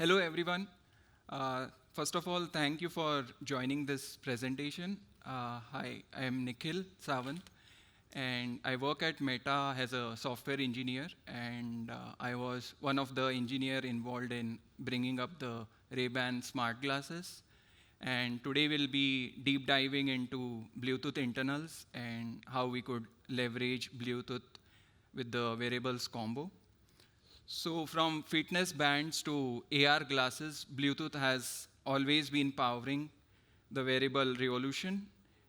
Hello, everyone. First of all, thank you for joining this presentation. Hi, I am Nikheel Savant, and I work at Meta as a software engineer, and I was one of the engineer involved in bringing up the Ray-Ban smart glasses. And today we'll be deep diving into Bluetooth internals and how we could leverage Bluetooth with the wearables combo. So from fitness bands to AR glasses, Bluetooth has always been powering the wearable revolution.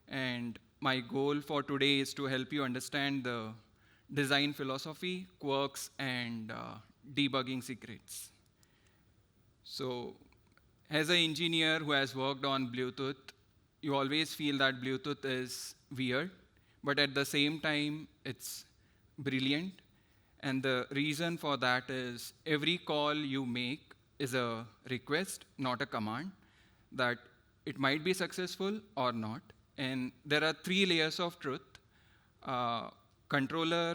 And my goal for today is to help you understand the design philosophy, quirks, and debugging secrets. So as an engineer who has worked on Bluetooth, you always feel that Bluetooth is weird, but at the same time, it's brilliant. And the reason for that is every call you make is a request, not a command, that it might be successful or not. And there are three layers of truth, uh, controller,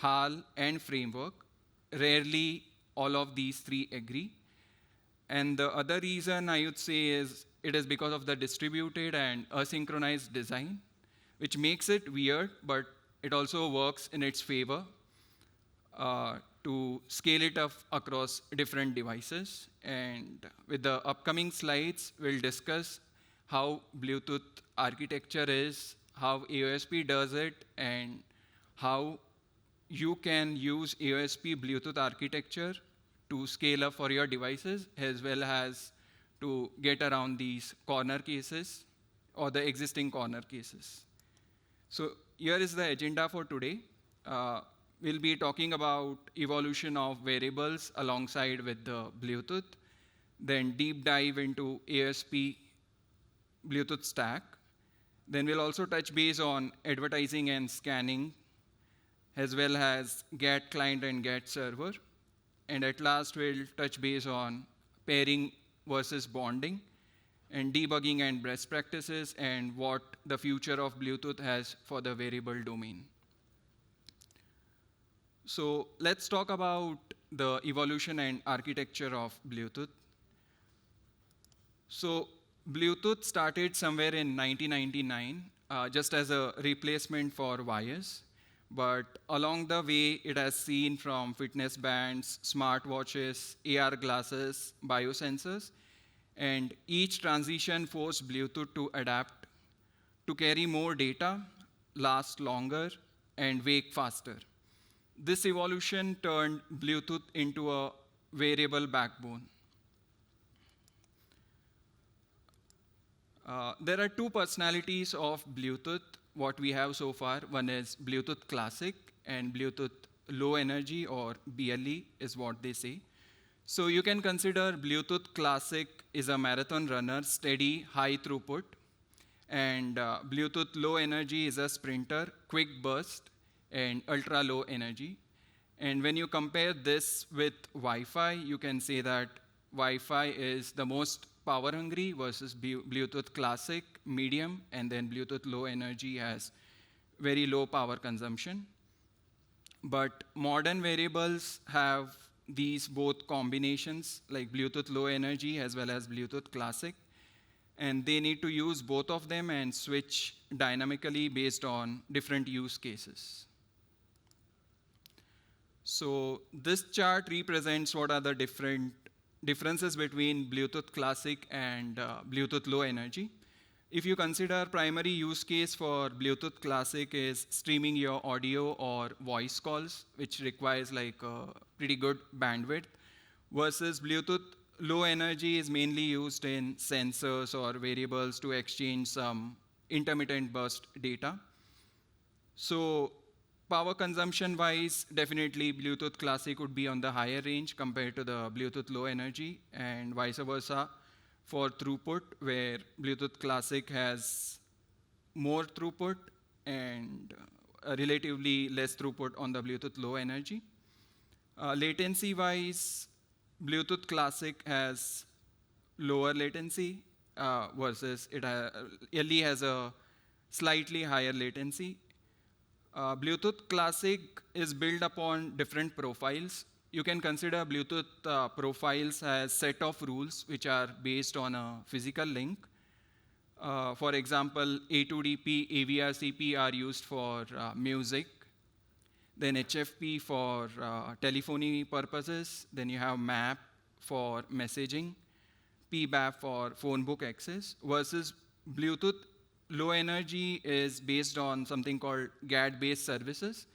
HAL, and framework. Rarely all of these three agree. And the other reason I would say is it is because of the distributed and asynchronized design, which makes it weird, but it also works in its favor to scale it up across different devices. And with the upcoming slides, we'll discuss how Bluetooth architecture is, how AOSP does it, and how you can use AOSP Bluetooth architecture to scale up for your devices, as well as to get around these corner cases or the existing corner cases. So here is the agenda for today. We'll be talking about evolution of wearables alongside with the Bluetooth, then deep dive into ASP Bluetooth stack. Then we'll also touch base on advertising and scanning, as well as GET client and GET server. And at last, we'll touch base on pairing versus bonding, and debugging and best practices, and what the future of Bluetooth has for the wearable domain. So let's talk about the evolution and architecture of Bluetooth. So Bluetooth started somewhere in 1999, just as a replacement for wires. But along the way, it has seen from fitness bands, smartwatches, AR glasses, biosensors, and each transition forced Bluetooth to adapt to carry more data, last longer, and wake faster. This evolution turned Bluetooth into a wearable backbone. There are two personalities of Bluetooth, what we have so far. One is Bluetooth Classic and Bluetooth Low Energy, or BLE is what they say. So you can consider Bluetooth Classic is a marathon runner, steady, high throughput. And Bluetooth Low Energy is a sprinter, quick burst, and ultra low energy. And when you compare this with Wi-Fi, you can say that Wi-Fi is the most power hungry versus Bluetooth Classic, medium, and then Bluetooth Low Energy has very low power consumption. But modern wearables have these both combinations, like Bluetooth Low Energy as well as Bluetooth Classic. And they need to use both of them and switch dynamically based on different use cases. So this chart represents what are the differences between Bluetooth Classic and Bluetooth Low Energy. If you consider primary use case for Bluetooth Classic is streaming your audio or voice calls, which requires like a pretty good bandwidth, versus Bluetooth Low Energy is mainly used in sensors or variables to exchange some intermittent burst data. So power consumption wise, definitely Bluetooth Classic would be on the higher range compared to the Bluetooth Low Energy, and vice versa for throughput, where Bluetooth Classic has more throughput and relatively less throughput on the Bluetooth Low Energy. Latency wise, Bluetooth Classic has lower latency versus LE has a slightly higher latency. Bluetooth Classic is built upon different profiles. you can consider Bluetooth profiles as set of rules which are based on a physical link. For example, A2DP, AVRCP are used for music. Then HFP for telephony purposes. Then you have MAP for messaging, PBAP for phone book access, versus Bluetooth low energy is based on something called GAD-based services,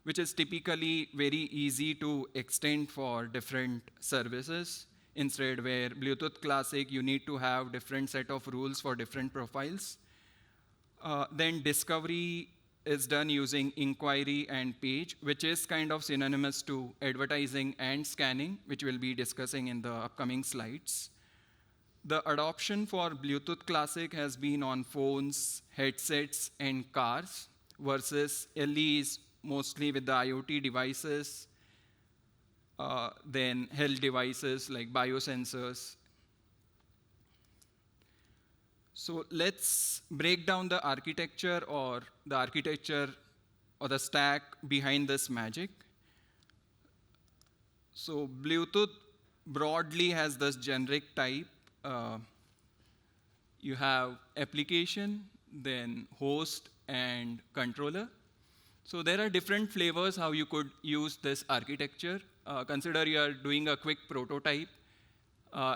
which is typically very easy to extend for different services. Instead, where Bluetooth Classic, you need to have different set of rules for different profiles. Then discovery is done using inquiry and page, which is kind of synonymous to advertising and scanning, which we'll be discussing in the upcoming slides. The adoption for Bluetooth Classic has been on phones, headsets, and cars, versus LEs mostly with the IoT devices, then health devices like biosensors. So let's break down the architecture or the stack behind this magic. So Bluetooth broadly has this generic type. You have application, then host, and controller. So there are different flavors how you could use this architecture. Consider you are doing a quick prototype.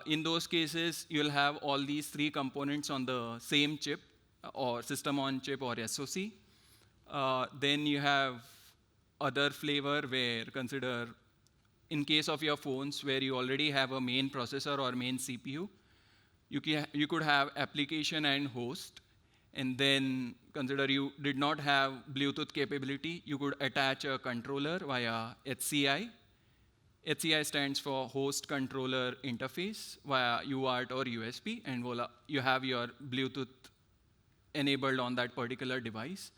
In those cases, you'll have all these three components on the same chip, or system on chip, or SoC. Then you have other flavor where, consider in case of your phones where you already have a main processor or main CPU, you could have application and host. And then consider you did not have Bluetooth capability, you could attach a controller via HCI. HCI stands for Host Controller Interface via UART or USB, and voila, you have your Bluetooth enabled on that particular device.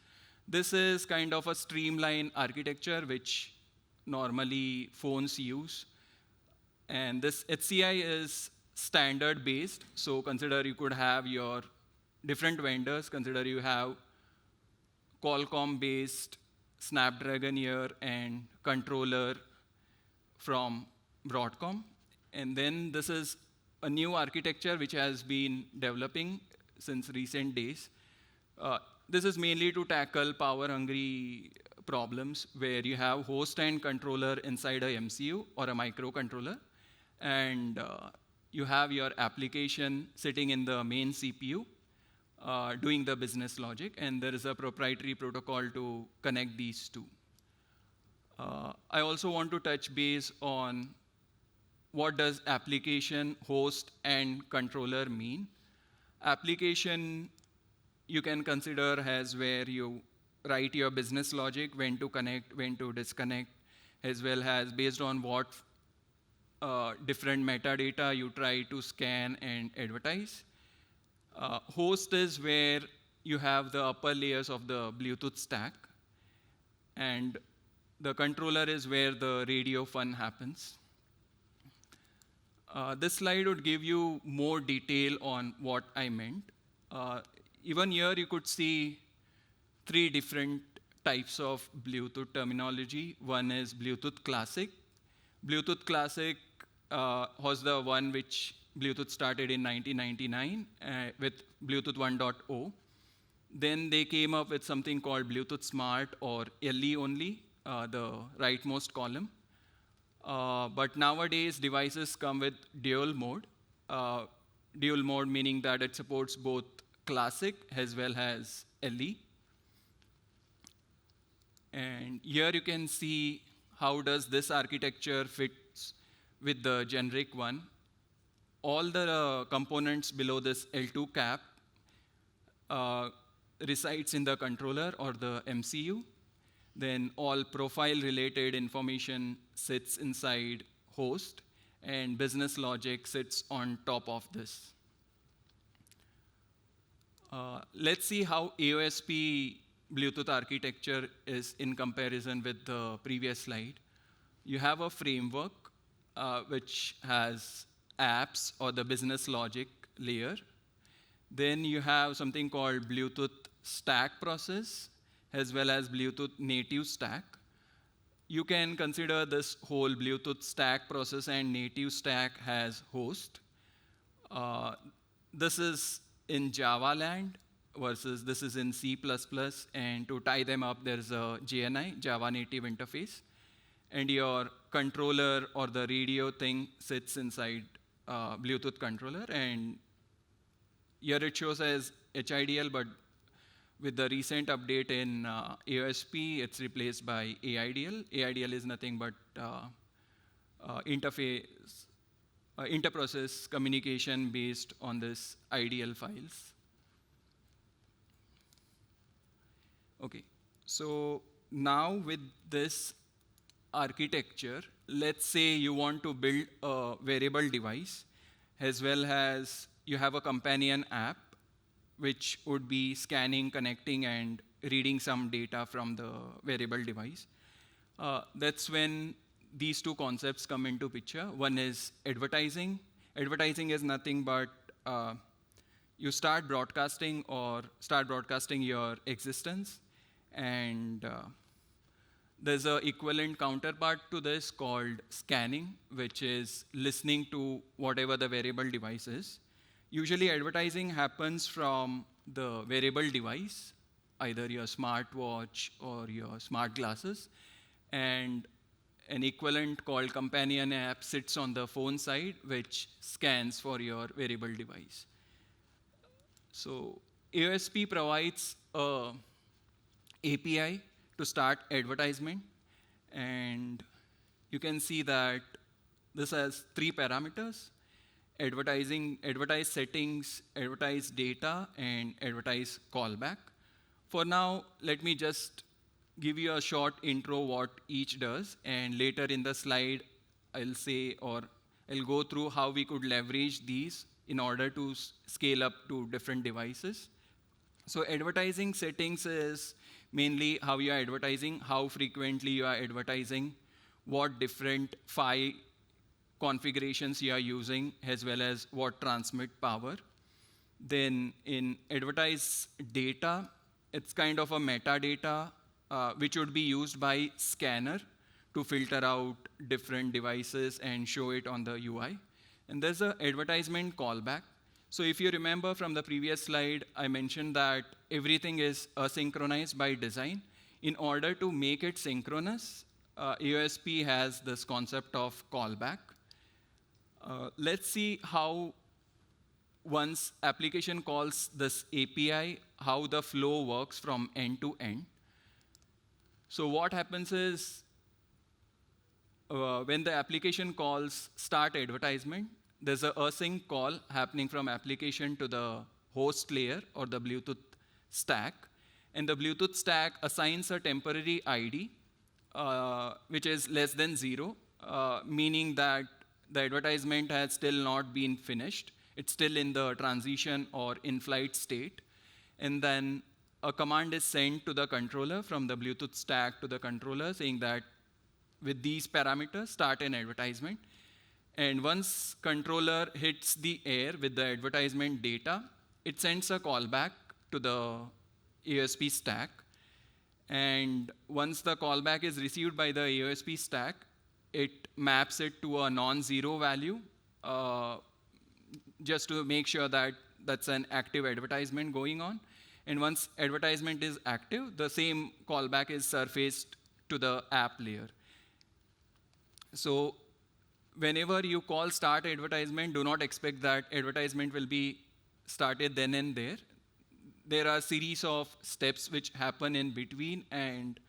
This is kind of a streamlined architecture which normally phones use. And this HCI is standard based, so consider you could have your different vendors. Consider you have Qualcomm based Snapdragon here and controller from Broadcom. And then this is a new architecture which has been developing since recent days. This is mainly to tackle power-hungry problems where you have host and controller inside a MCU or a microcontroller, and you have your application sitting in the main CPU doing the business logic, and there is a proprietary protocol to connect these two. I also want to touch base on what does application, host, and controller mean. Application you can consider as where you write your business logic, when to connect, when to disconnect, as well as based on what different metadata you try to scan and advertise. Host is where you have the upper layers of the Bluetooth stack, and the controller is where the radio fun happens. This slide would give you more detail on what I meant. Even here you could see three different types of Bluetooth terminology. One is Bluetooth Classic. Bluetooth Classic was the one which Bluetooth started in 1999 with Bluetooth 1.0. Then they came up with something called Bluetooth Smart or LE only, the rightmost column. But nowadays, devices come with dual mode. Dual mode meaning that it supports both Classic as well as LE. And here you can see how does this architecture fits with the generic one. All the components below this L2 cap resides in the controller or the MCU. Then all profile-related information sits inside host, and business logic sits on top of this. Let's see how AOSP Bluetooth architecture is in comparison with the previous slide. You have a framework which has apps or the business logic layer. Then you have something called Bluetooth stack process as well as Bluetooth native stack. you can consider this whole Bluetooth stack process and native stack as host. Uh, this is in Java land versus this is in C++, and to tie them up, there's a JNI, Java Native Interface, and your controller or the radio thing sits inside Bluetooth controller, and here it shows as HIDL, but with the recent update in AOSP, it's replaced by AIDL. AIDL is nothing but interface, interprocess communication based on this IDL files. Okay, so now with this architecture, let's say you want to build a wearable device as well as you have a companion app which would be scanning, connecting, and reading some data from the wearable device. That's when these two concepts come into picture. One is advertising. Advertising is nothing but you start broadcasting your existence, and there's an equivalent counterpart to this called scanning, which is listening to whatever the wearable device is. Usually advertising happens from the wearable device, either your smartwatch or your smart glasses, and an equivalent called companion app sits on the phone side, which scans for your wearable device. So AOSP provides a API to start advertisement, and you can see that this has 3 parameters: advertise settings, advertise data, and advertise callback. For now, let me just give you a short intro what each does, and later in the slide, I'll go through how we could leverage these in order to scale up to different devices. So advertising settings is mainly how you are advertising, how frequently you are advertising, what different PHY configurations you are using, as well as what transmit power. Then in advertise data, it's kind of a metadata which would be used by scanner to filter out different devices and show it on the UI. And there's an advertisement callback. So if you remember from the previous slide, I mentioned that everything is asynchronized by design. In order to make it synchronous, AOSP has this concept of callback. Let's see how once application calls this API, how the flow works from end to end. So what happens is when the application calls start advertisement, there's a async call happening from application to the host layer or the Bluetooth stack. And the Bluetooth stack assigns a temporary ID, which is less than 0, meaning that the advertisement has still not been finished. It's still in the transition or in-flight state. And then a command is sent to the controller from the Bluetooth stack to the controller saying that with these parameters, start an advertisement. And once controller hits the air with the advertisement data, it sends a callback to the AOSP stack. And once the callback is received by the AOSP stack, it maps it to a non-zero value just to make sure that that's an active advertisement going on. And once advertisement is active, the same callback is surfaced to the app layer. So whenever you call start advertisement, do not expect that advertisement will be started then and there. There are a series of steps which happen in between, and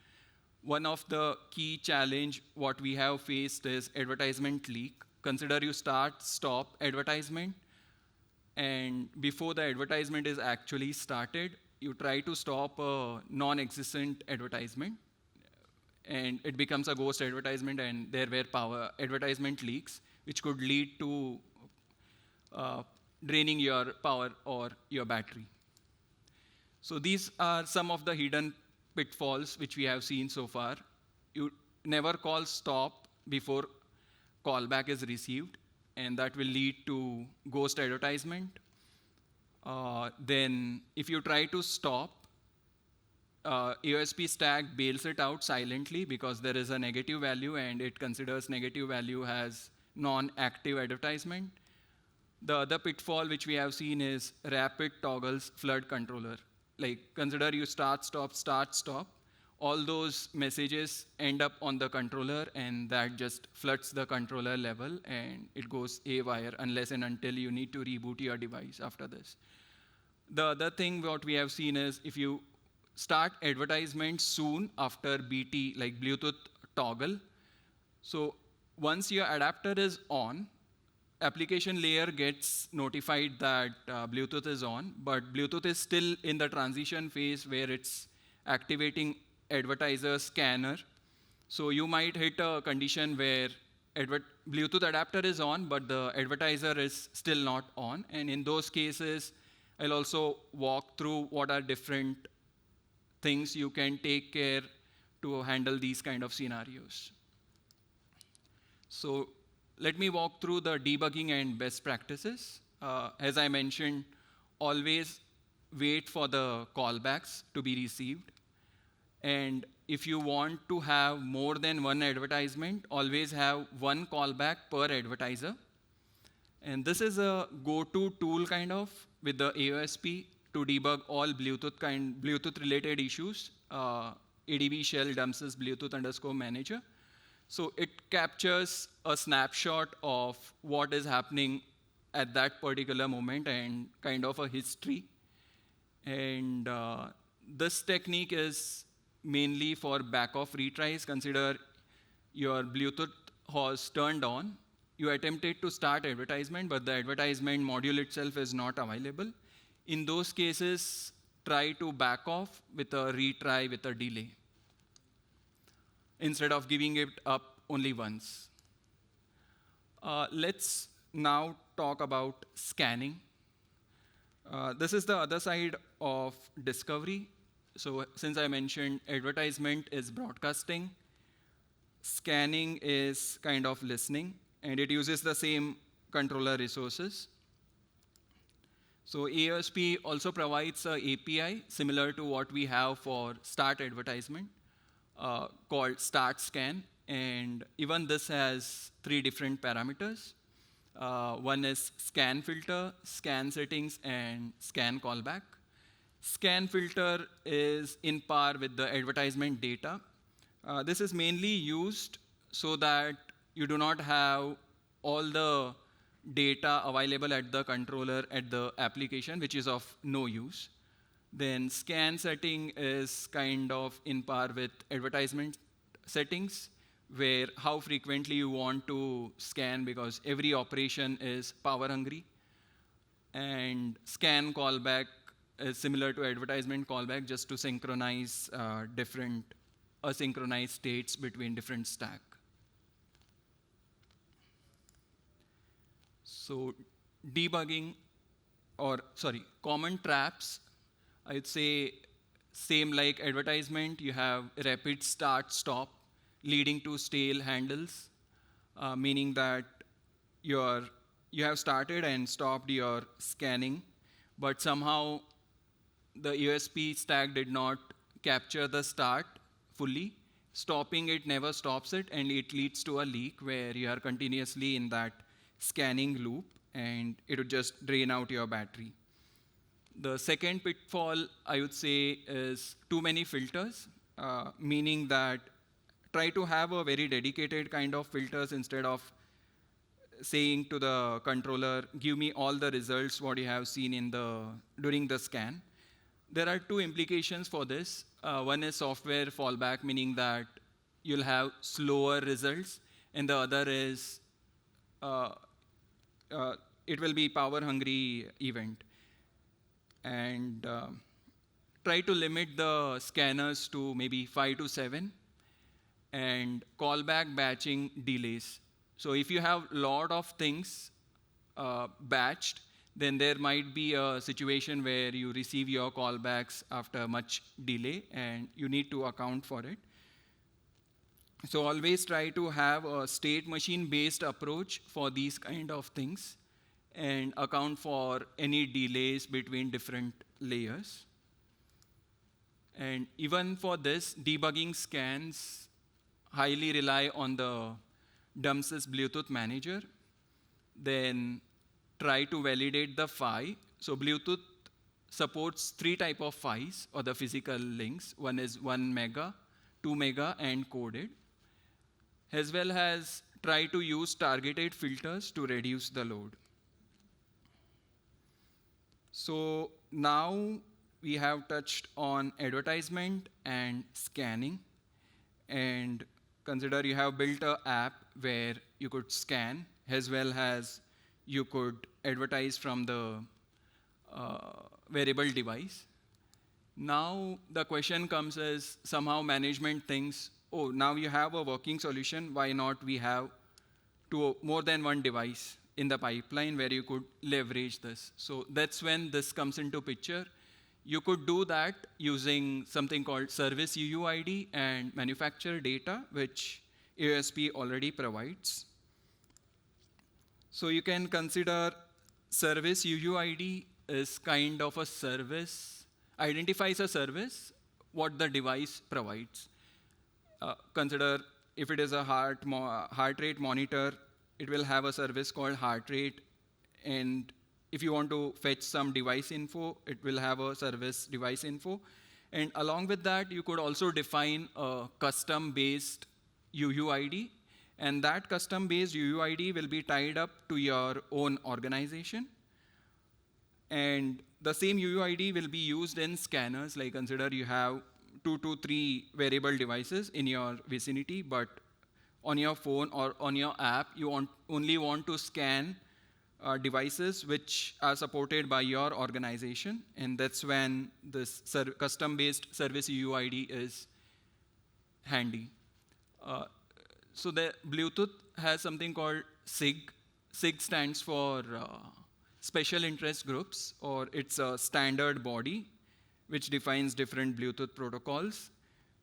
one of the key challenge what we have faced is advertisement leak. Consider you stop advertisement, and before the advertisement is actually started, you try to stop a non-existent advertisement, and it becomes a ghost advertisement, and there were advertisement leaks, which could lead to draining your power or your battery. So these are some of the hidden pitfalls which we have seen so far. You never call stop before callback is received, and that will lead to ghost advertisement. Then if you try to stop, AOSP stack bails it out silently because there is a negative value and it considers negative value as non-active advertisement. The other pitfall which we have seen is rapid toggles flood controller. Like consider you start, stop. All those messages end up on the controller and that just floods the controller level and it goes haywire unless and until you need to reboot your device after this. The other thing what we have seen is if you start advertisement soon after BT, like Bluetooth toggle, so once your adapter is on, application layer gets notified that Bluetooth is on, but Bluetooth is still in the transition phase where it's activating advertiser scanner. So you might hit a condition where Bluetooth adapter is on, but the advertiser is still not on. And in those cases, I'll also walk through what are different things you can take care to handle these kind of scenarios. So let me walk through the debugging and best practices. As I mentioned, always wait for the callbacks to be received. And if you want to have more than one advertisement, always have one callback per advertiser. And this is a go-to tool kind of with the AOSP to debug all Bluetooth related issues. ADB shell dumps is Bluetooth_manager. So it captures a snapshot of what is happening at that particular moment and kind of a history. And this technique is mainly for back-off retries. Consider your Bluetooth was turned on. You attempted to start advertisement, but the advertisement module itself is not available. In those cases, try to back off with a retry with a delay instead of giving it up only once. Let's now talk about scanning. This is the other side of discovery. So since I mentioned advertisement is broadcasting, scanning is kind of listening, and it uses the same controller resources. So AOSP also provides an API similar to what we have for start advertisement called start scan. And even this has 3 different parameters. One is scan filter, scan settings, and scan callback. Scan filter is in par with the advertisement data. This is mainly used so that you do not have all the data available at the controller at the application, which is of no use. Then scan setting is kind of in par with advertisement settings, where how frequently you want to scan because every operation is power hungry. And scan callback is similar to advertisement callback, just to synchronize different asynchronized states between different stack. So debugging, common traps, I'd say same like advertisement, you have rapid start stop leading to stale handles, meaning that you have started and stopped your scanning, but somehow the AOSP stack did not capture the start fully. Stopping it never stops it, and it leads to a leak where you are continuously in that scanning loop, and it would just drain out your battery. The second pitfall, I would say, is too many filters, meaning that try to have a very dedicated kind of filters instead of saying to the controller, give me all the results what you have seen during the scan. There are 2 implications for this. One is software fallback, meaning that you'll have slower results, and the other is it will be power hungry event. And try to limit the scanners to maybe 5 to 7, and callback batching delays. So if you have a lot of things batched, then there might be a situation where you receive your callbacks after much delay, and you need to account for it. So always try to have a state machine-based approach for these kind of things and account for any delays between different layers. And even for this, debugging scans highly rely on the DUMSys Bluetooth manager. Then try to validate the PHY. So Bluetooth supports 3 type of PHYs, or the physical links. One is 1 mega, 2 mega, and coded. As well as try to use targeted filters to reduce the load. So now we have touched on advertisement and scanning. And consider you have built an app where you could scan as well as you could advertise from the wearable device. Now the question comes as somehow management thinks, oh, now you have a working solution, why not we have more than one device in the pipeline where you could leverage this. So that's when this comes into picture. You could do that using something called service UUID and manufacturer data, which AOSP already provides. So you can consider service UUID is kind of a service, identifies a service, what the device provides. Consider if it is a heart rate monitor, it will have a service called heart rate. And if you want to fetch some device info, it will have a service device info. And along with that, you could also define a custom-based UUID. And that custom-based UUID will be tied up to your own organization. And the same UUID will be used in scanners. Like consider you have 2 to 3 wearable devices in your vicinity, but on your phone or on your app, you only want to scan devices which are supported by your organization. And that's when this custom-based service UUID is handy. So the Bluetooth has something called SIG. SIG stands for special interest groups, or it's a standard body which defines different Bluetooth protocols.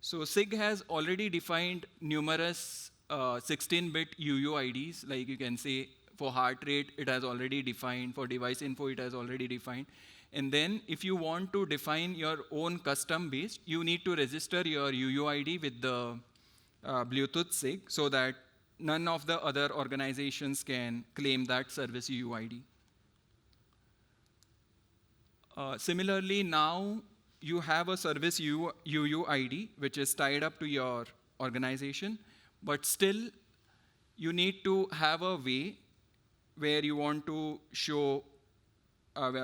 So SIG has already defined numerous 16-bit UUIDs, like you can say for heart rate, it has already defined, for device info, it has already defined. And then if you want to define your own custom-based, you need to register your UUID with the Bluetooth SIG so that none of the other organizations can claim that service UUID. Similarly, now you have a service UUID, which is tied up to your organization, but still you need to have a way where you want to show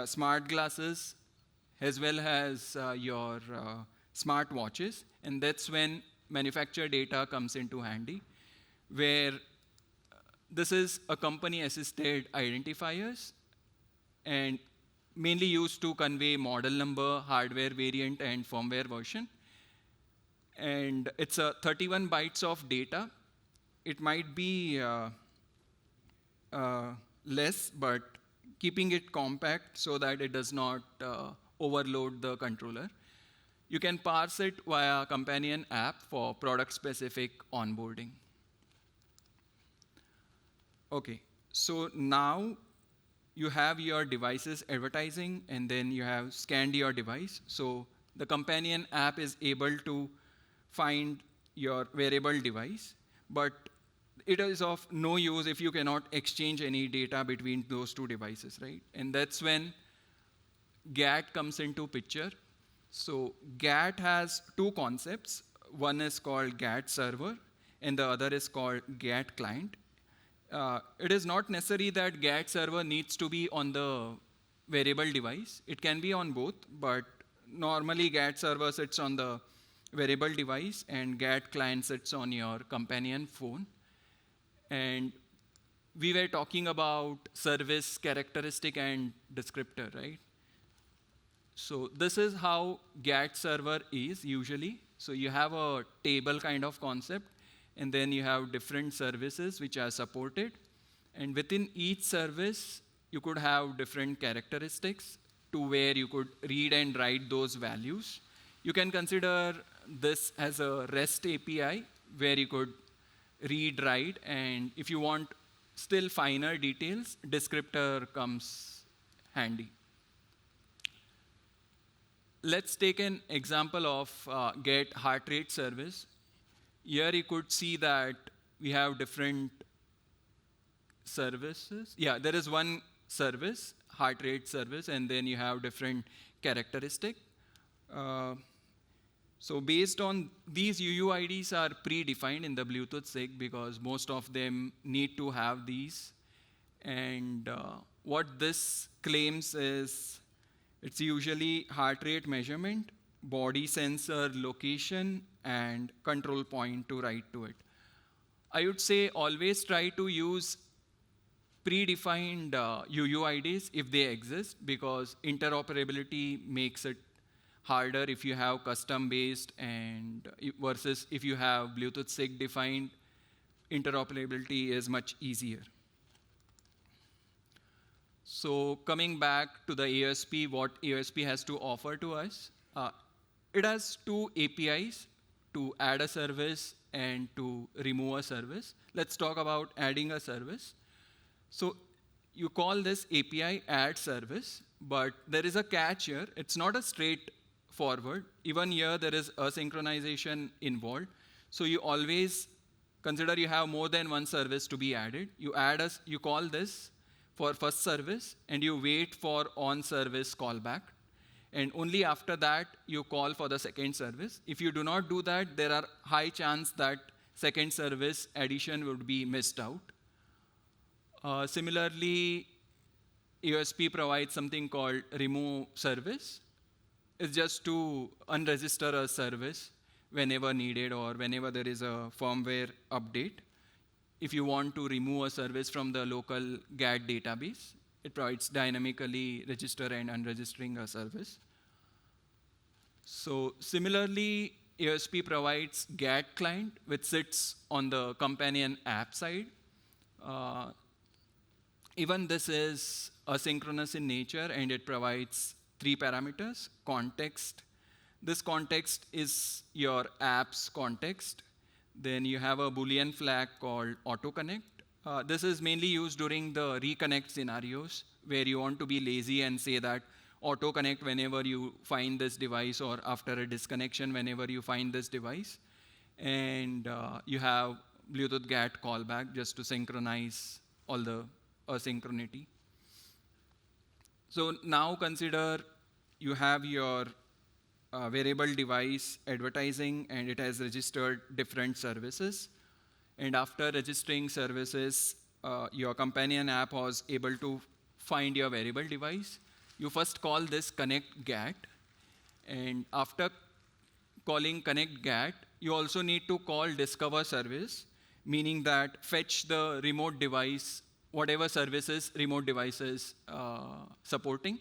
smart glasses as well as your smart watches. And that's when manufacturer data comes into handy, where this is a company-assisted identifiers and mainly used to convey model number, hardware variant, and firmware version. And it's 31 bytes of data. It might be less, but keeping it compact so that it does not overload the controller. You can parse it via companion app for product-specific onboarding. OK, so now you have your devices advertising, and then you have scanned your device. So the companion app is able to find your wearable device, but it is of no use if you cannot exchange any data between those two devices, right? And that's when GATT comes into picture. So GATT has two concepts. One is called GATT server, and the other is called GATT client. It is not necessary that GATT server needs to be on the wearable device. It can be on both, but normally GATT server sits on the wearable device, and GATT client sits on your companion phone. And we were talking about service characteristic and descriptor, right? So this is how GATT server is usually. So you have a table kind of concept, and then you have different services which are supported. And within each service, you could have different characteristics to where you could read and write those values. You can consider this as a REST API where you could read, write, and if you want still finer details, descriptor comes handy. let's take an example of get heart rate service. Here you could see that we have different services. Yeah, there is one service, heart rate service, and then you have different characteristic. So based on these UUIDs are predefined in the Bluetooth SIG because most of them need to have these. And what this claims is it's usually heart rate measurement, body sensor location, and control point to write to it. I would say always try to use predefined UUIDs if they exist because interoperability makes it harder if you have custom based and versus if you have Bluetooth SIG defined, interoperability is much easier. So coming back to the ASP, what ASP has to offer to us, it has two APIs to add a service and to remove a service. Let's talk about adding a service. So you call this API add service, but there is a catch here. It's not a straightforward. Even here, there is asynchronization involved. So you always consider you have more than one service to be added. You call this for first service, and you wait for on-service callback. And only after that, you call for the second service. If you do not do that, there are high chance that second service addition would be missed out. Similarly, ASP provides something called remove service. It's just to unregister a service whenever needed or whenever there is a firmware update. If you want to remove a service from the local GAT database, it provides dynamically register and unregistering a service. So similarly, ASP provides GAT client, which sits on the companion app side. Even this is asynchronous in nature, and it provides 3 parameters, context. This context is your app's context. Then you have a Boolean flag called autoconnect. This is mainly used during the reconnect scenarios where you want to be lazy and say that autoconnect whenever you find this device or after a disconnection whenever you find this device. And you have Bluetooth GAT callback just to synchronize all the asynchronity. So now consider you have your wearable device advertising, and it has registered different services. And after registering services, your companion app was able to find your wearable device. You first call this connect GAT. And after calling connect GAT, you also need to call discover service, meaning that fetch the remote device, whatever services remote devices supporting.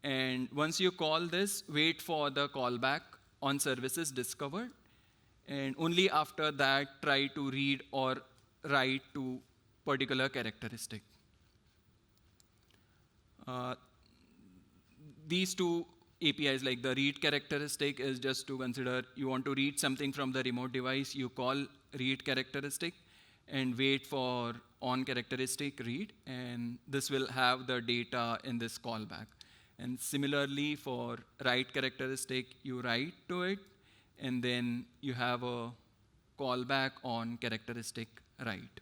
And once you call this, wait for the callback on services discovered. And only after that, try to read or write to particular characteristic. These two APIs, like the read characteristic, is just to consider you want to read something from the remote device, you call read characteristic and wait for on characteristic read, and this will have the data in this callback. And similarly, for write characteristic, you write to it, and then you have a callback on characteristic write.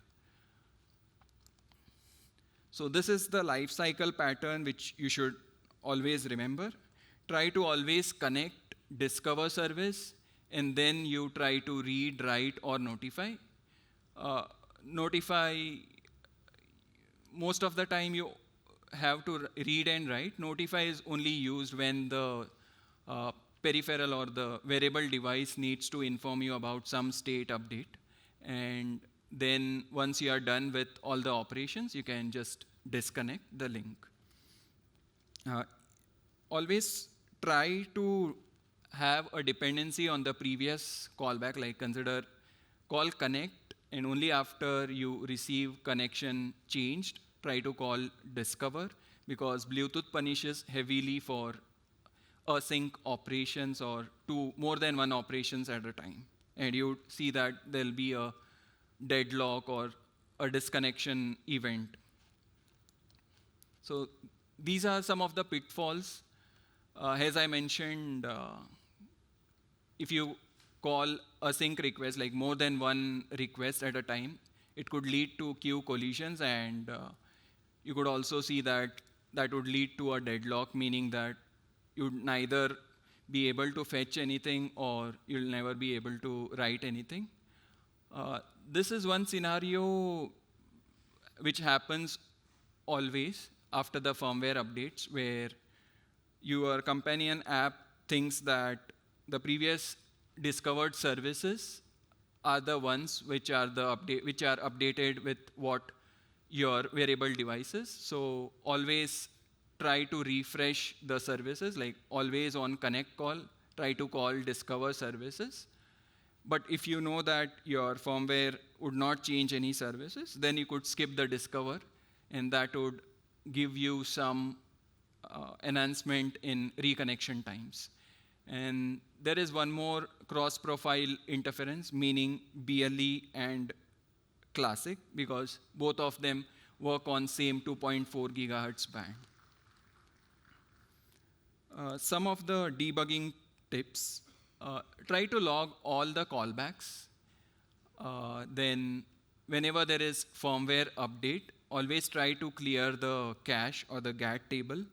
So this is the life cycle pattern which you should always remember. Try to always connect, discover service, and then you try to read, write, or notify. Notify, most of the time you have to read and write. Notify is only used when the peripheral or the wearable device needs to inform you about some state update. And then once you are done with all the operations, you can just disconnect the link. Always try to have a dependency on the previous callback, like consider call connect, and only after you receive connection changed, try to call discover, because Bluetooth punishes heavily for async operations or more than one operations at a time. And you see that there'll be a deadlock or a disconnection event. So these are some of the pitfalls. As I mentioned, if you call a sync request, like more than one request at a time, it could lead to queue collisions, and you could also see that that would lead to a deadlock, meaning that you'd neither be able to fetch anything or you'll never be able to write anything. This is one scenario which happens always after the firmware updates, where your companion app thinks that the previous discovered services are the ones which are updated with what your wearable devices. So always try to refresh the services, like always on connect call, try to call discover services. But if you know that your firmware would not change any services, then you could skip the discover, and that would give you some enhancement in reconnection times. And there is one more cross-profile interference, meaning BLE and classic, because both of them work on same 2.4 gigahertz band. Some of the debugging tips: try to log all the callbacks. Then whenever there is firmware update, always try to clear the cache or the GAT table,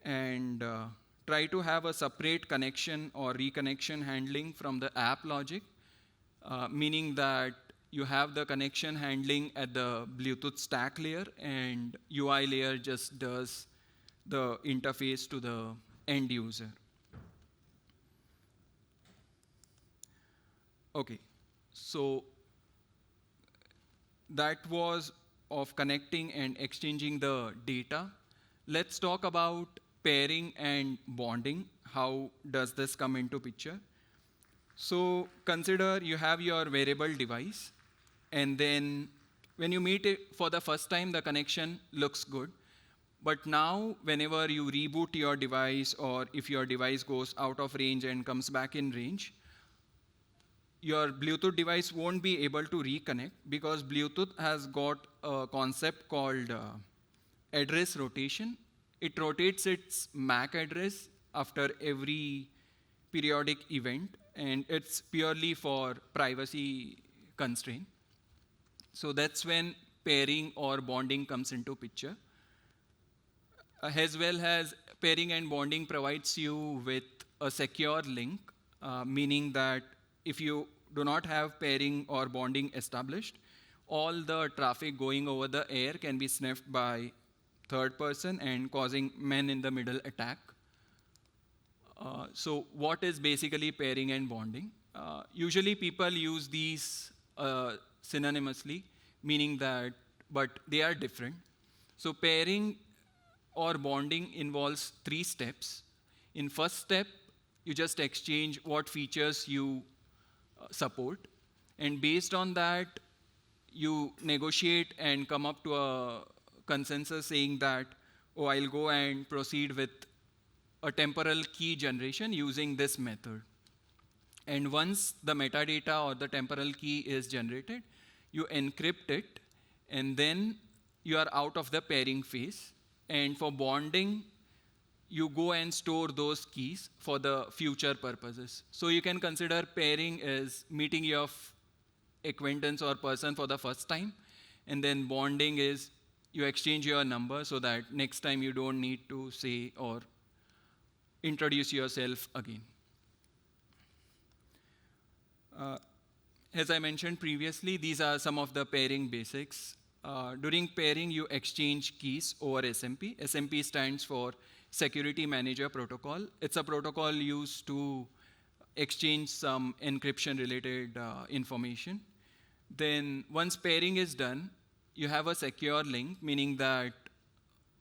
and try to have a separate connection or reconnection handling from the app logic, meaning that you have the connection handling at the Bluetooth stack layer, and UI layer just does the interface to the end user. Okay, so that was of connecting and exchanging the data. Let's talk about pairing and bonding. How does this come into picture? So consider you have your wearable device, and then when you meet it for the first time, the connection looks good. But now, whenever you reboot your device, or if your device goes out of range and comes back in range, your Bluetooth device won't be able to reconnect, because Bluetooth has got a concept called address rotation. It rotates its MAC address after every periodic event, and it's purely for privacy constraint. So that's when pairing or bonding comes into picture. As well as pairing and bonding provides you with a secure link, meaning that if you do not have pairing or bonding established, all the traffic going over the air can be sniffed by third person and causing man-in-the-middle attack. So what is basically pairing and bonding? Usually people use these synonymously, meaning that, but they are different. So pairing or bonding involves 3 steps. In first step, you just exchange what features you support, and based on that, you negotiate and come up to a consensus saying that, oh, I'll go and proceed with a temporal key generation using this method. And once the metadata or the temporal key is generated, you encrypt it, and then you are out of the pairing phase. And for bonding, you go and store those keys for the future purposes. So you can consider pairing as meeting your acquaintance or person for the first time, and then bonding is you exchange your number so that next time you don't need to say or introduce yourself again. As I mentioned previously, these are some of the pairing basics. During pairing, you exchange keys over SMP. SMP stands for Security Manager Protocol. It's a protocol used to exchange some encryption-related information. Then once pairing is done, you have a secure link, meaning that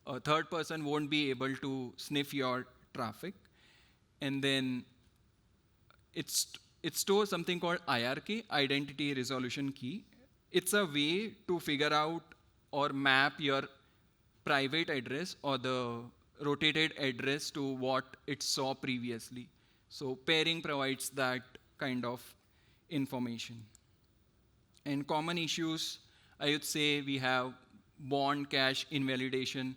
a third person won't be able to sniff your traffic. And then it stores something called IRK, Identity Resolution Key. It's a way to figure out or map your private address or the rotated address to what it saw previously. So pairing provides that kind of information. And common issues, I would say we have bond cache invalidation,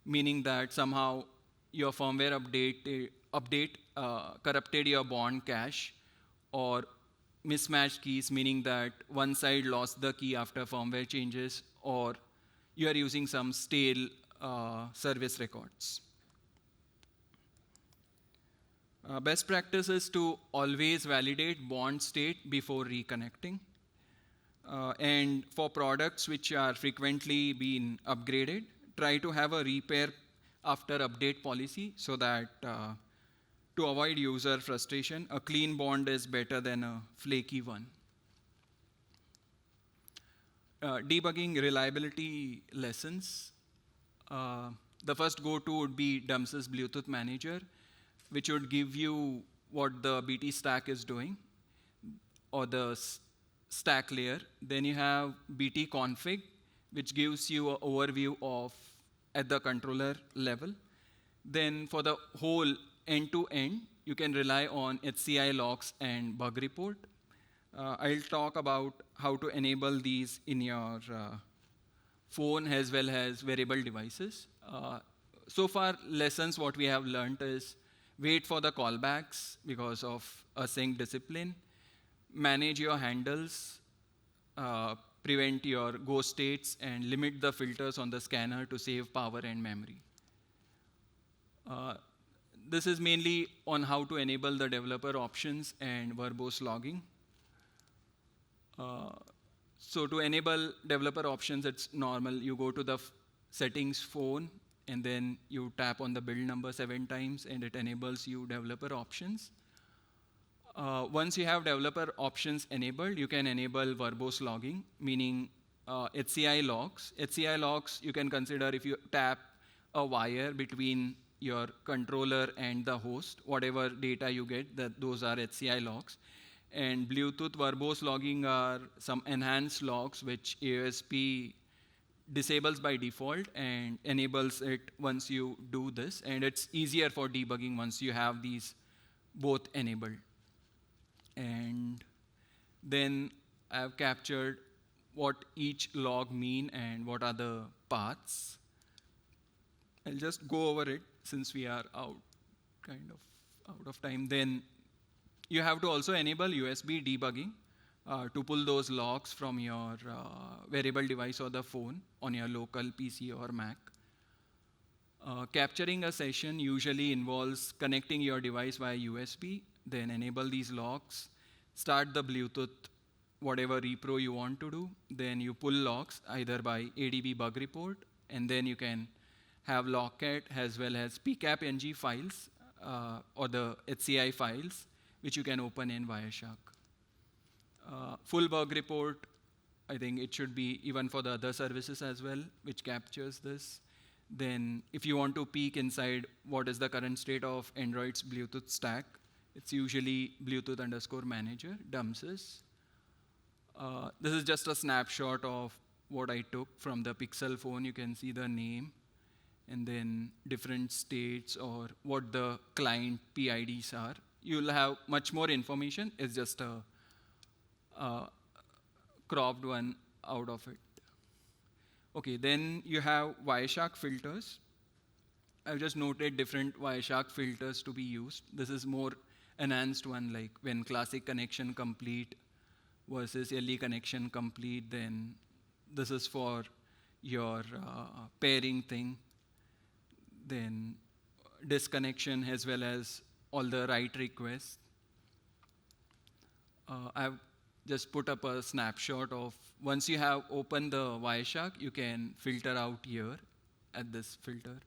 meaning that somehow your firmware corrupted your bond cache, or mismatched keys, meaning that one side lost the key after firmware changes, or you are using some stale service records. Best practice is to always validate bond state before reconnecting. And for products which are frequently being upgraded, try to have a repair after update policy so that to avoid user frustration, a clean bond is better than a flaky one. Debugging reliability lessons. The first go-to would be DUMS's Bluetooth Manager, which would give you what the BT stack is doing, or the stack layer. Then you have BT config, which gives you an overview of at the controller level. Then for the whole end-to-end, you can rely on HCI logs and bug report. I'll talk about how to enable these in your phone as well as wearable devices. So far, lessons what we have learned is wait for the callbacks because of async discipline, manage your handles, prevent your ghost states, and limit the filters on the scanner to save power and memory. This is mainly on how to enable the developer options and verbose logging. So to enable developer options, it's normal. You go to the settings phone, and then you tap on the build number 7 times, and it enables you developer options. Once you have developer options enabled, you can enable verbose logging, meaning HCI logs. HCI logs, you can consider if you tap a wire between your controller and the host, whatever data you get, those are HCI logs. And Bluetooth verbose logging are some enhanced logs which AOSP disables by default and enables it once you do this. And it's easier for debugging once you have these both enabled. And then I've captured what each log mean and what are the paths. I'll just go over it since we are out of time. Then you have to also enable USB debugging to pull those logs from your wearable device or the phone on your local PC or Mac. Capturing a session usually involves connecting your device via USB, then enable these logs, start the Bluetooth, whatever repro you want to do, then you pull logs either by ADB bug report, and then you can have logcat as well as pcap-ng files or the HCI files, which you can open in Wireshark. Full bug report, I think it should be even for the other services as well, which captures this. Then if you want to peek inside what is the current state of Android's Bluetooth stack, it's usually Bluetooth_manager, DUMS's. This is just a snapshot of what I took from the Pixel phone. You can see the name and then different states or what the client PIDs are. You'll have much more information. It's just a cropped one out of it. Okay, then you have Wireshark filters. I've just noted different Wireshark filters to be used. This is more enhanced one, like when classic connection complete versus LE connection complete, then this is for your pairing thing. Then disconnection as well as all the write requests. I've just put up a snapshot of once you have opened the Wireshark, you can filter out here at this filter.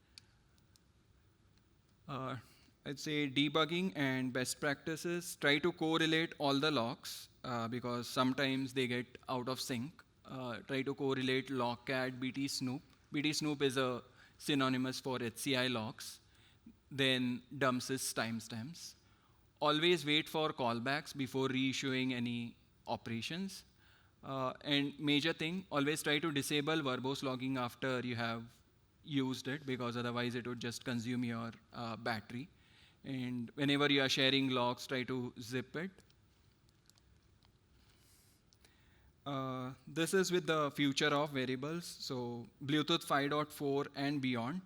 I'd say debugging and best practices, try to correlate all the logs because sometimes they get out of sync. Try to correlate logcat, BT snoop. BT snoop is a synonymous for HCI logs. Then DUMS's timestamps. Always wait for callbacks before reissuing any operations. And major thing, always try to disable verbose logging after you have used it, because otherwise it would just consume your battery. And whenever you are sharing logs, try to zip it. This is with the future of wearables. So Bluetooth 5.4 and beyond.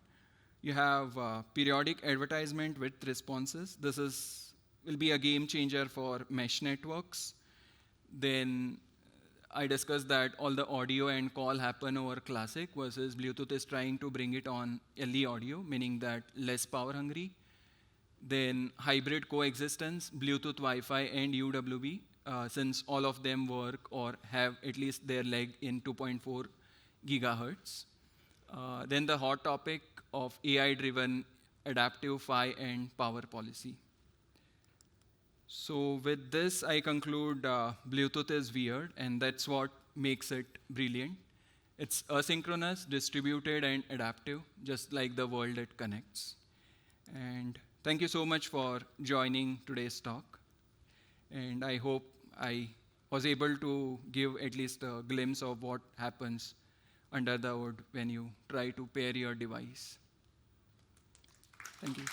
You have periodic advertisement with responses. Will be a game changer for mesh networks. Then I discussed that all the audio and call happen over classic versus Bluetooth is trying to bring it on LE audio, meaning that less power hungry. Then hybrid coexistence, Bluetooth, Wi-Fi, and UWB, since all of them work or have at least their leg in 2.4 gigahertz. Then the hot topic of AI-driven adaptive PHY and power policy. So with this, I conclude Bluetooth is weird, and that's what makes it brilliant. It's asynchronous, distributed, and adaptive, just like the world it connects. And thank you so much for joining today's talk. And I hope I was able to give at least a glimpse of what happens under the hood when you try to pair your device. Thank you.